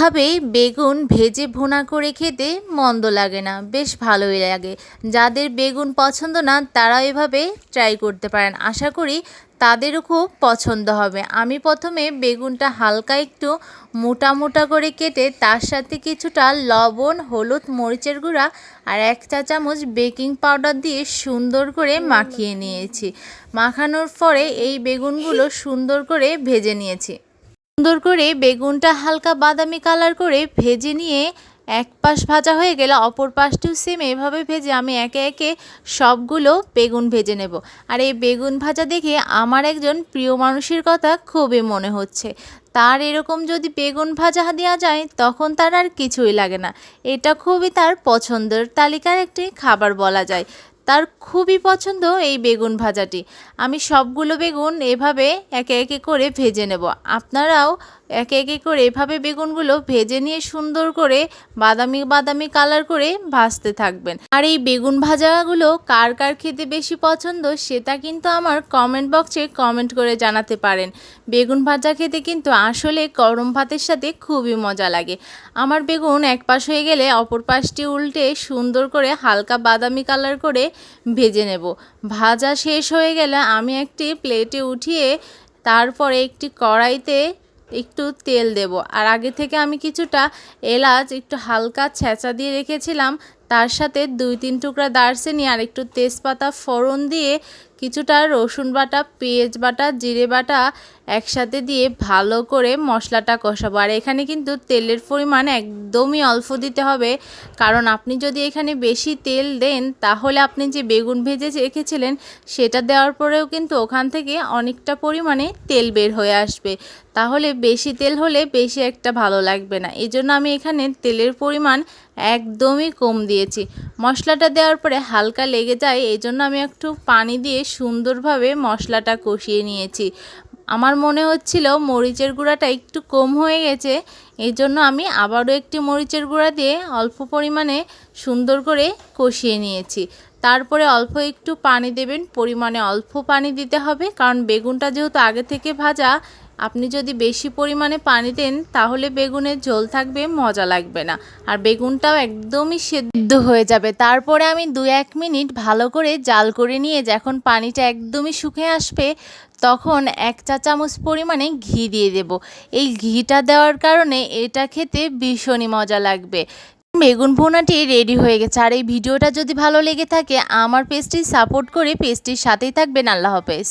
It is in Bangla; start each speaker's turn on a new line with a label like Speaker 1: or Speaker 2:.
Speaker 1: এভাবেই বেগুন ভেজে ভুনা করে খেতে মন্দ লাগে না, বেশ ভালোই লাগে। যাদের বেগুন পছন্দ না তারা এভাবে ট্রাই করতে পারেন, আশা করি তাদেরও খুব পছন্দ হবে। আমি প্রথমে বেগুনটা হালকা একটু মোটা মোটা করে কেটে তার সাথে কিছুটা লবণ, হলুদ, মরিচের গুঁড়া আর 1 চা চামচ বেকিং পাউডার দিয়ে সুন্দর করে মাখিয়ে নিয়েছি। মাখানোর পরে এই বেগুনগুলো সুন্দর করে ভেজে নিয়েছি। সুন্দর করে বেগুনটা হালকা বাদামি কালার করে ভেজে নিয়ে এক পাশ ভাজা হয়ে গেলে অপর পাশটিও সেম এভাবে ভেজে আমি একে একে সবগুলো বেগুন ভেজে নেব। আর এই বেগুন ভাজা দেখে আমার একজন প্রিয় মানুষের কথা খুবই মনে হচ্ছে। তার এরকম যদি বেগুন ভাজা দেওয়া যায় তখন তার আর কিছুই লাগে না। এটা খুবই তার পছন্দের তালিকার একটি খাবার বলা যায়। তার খুবই পছন্দ এই বেগুন ভাজাটি। আমি সবগুলো বেগুন এভাবে একে একে করে ভেজে নেব। আপনারাও একে একে করে এভাবে বেগুনগুলো ভেজে নিয়ে সুন্দর করে বাদামি বাদামি কালার করে ভাজতে থাকবেন। আর এই বেগুন ভাজাগুলো কার কার খেতে বেশি পছন্দ সেটা কিন্তু আমার কমেন্ট বক্সে কমেন্ট করে জানাতে পারেন। বেগুন ভাজা খেতে কিন্তু আসলে গরম ভাতের সাথে খুবই মজা লাগে। আমার বেগুন এক পাশ হয়ে গেলে অপর পাশটি উল্টে সুন্দর করে হালকা বাদামি কালার করে ভেজে নেব। ভাজা শেষ হয়ে গেলে আমি একটি প্লেটে উঠিয়ে তারপরে একটি কড়াইতে একটু তেল দেব। আর আগে থেকে আমি কিছুটা এলাচ একটু হালকা ছেঁচা দিয়ে রেখেছিলাম, তার সাথে 2-3 টুকরা দারচিনি আর একটু তেজপাতা ফোড়ন দিয়ে কিছুটা রসুন বাটা, পেঁয়াজ বাটা, জিরে বাটা একসাথে দিয়ে ভালো করে মশলাটা কষাবো। আর এখানে কিন্তু তেলের পরিমাণ একদমই অল্প দিতে হবে, কারণ আপনি যদি এখানে বেশি তেল দেন তাহলে আপনি যে বেগুন ভেজে রেখেছিলেন সেটা দেওয়ার পরেও কিন্তু ওখান থেকে অনেকটা পরিমাণে তেল বের হয়ে আসবে। তাহলে বেশি তেল হলে বেশি একটা ভালো লাগবে না। এই জন্য আমি এখানে তেলের পরিমাণ একদমই কম দিয়েছি। মশলাটা দেওয়ার পরে হালকা লেগে যায়, এই জন্য আমি একটু পানি দিয়ে সুন্দরভাবে মশলাটা কষিয়ে নিয়েছি। আমার মনে হচ্ছিল মরিচের গুঁড়াটা একটু কম হয়ে গেছে, এই জন্য আমি আবারও একটি মরিচের গুঁড়া দিয়ে অল্প পরিমাণে সুন্দর করে কষিয়ে নিয়েছি। তারপরে অল্প একটু পানি দেবেন, পরিমাণে অল্প পানি দিতে হবে, কারণ বেগুনটা যেহেতু আগে থেকে ভাজা, আপনি যদি বেশি পরিমাণে পানি দেন তাহলে বেগুনের ঝোল থাকবে, মজা লাগবে না, আর বেগুনটাও একদমই সেদ্ধ হয়ে যাবে। তারপরে আমি 2-1 মিনিট ভালো করে জাল করে নিয়ে যখন পানিটা একদমই শুকিয়ে আসবে তখন 1 চা চামচ পরিমাণে ঘি দিয়ে দেব। এই ঘিটা দেওয়ার কারণে এটা খেতে ভীষণই মজা লাগবে। বেগুন ভুনাটি রেডি হয়ে গেছে। আর এই ভিডিওটা যদি ভালো লেগে থাকে আমার পেজটি সাপোর্ট করে পেজটির সাথেই থাকবেন। আল্লাহ হাফেজ।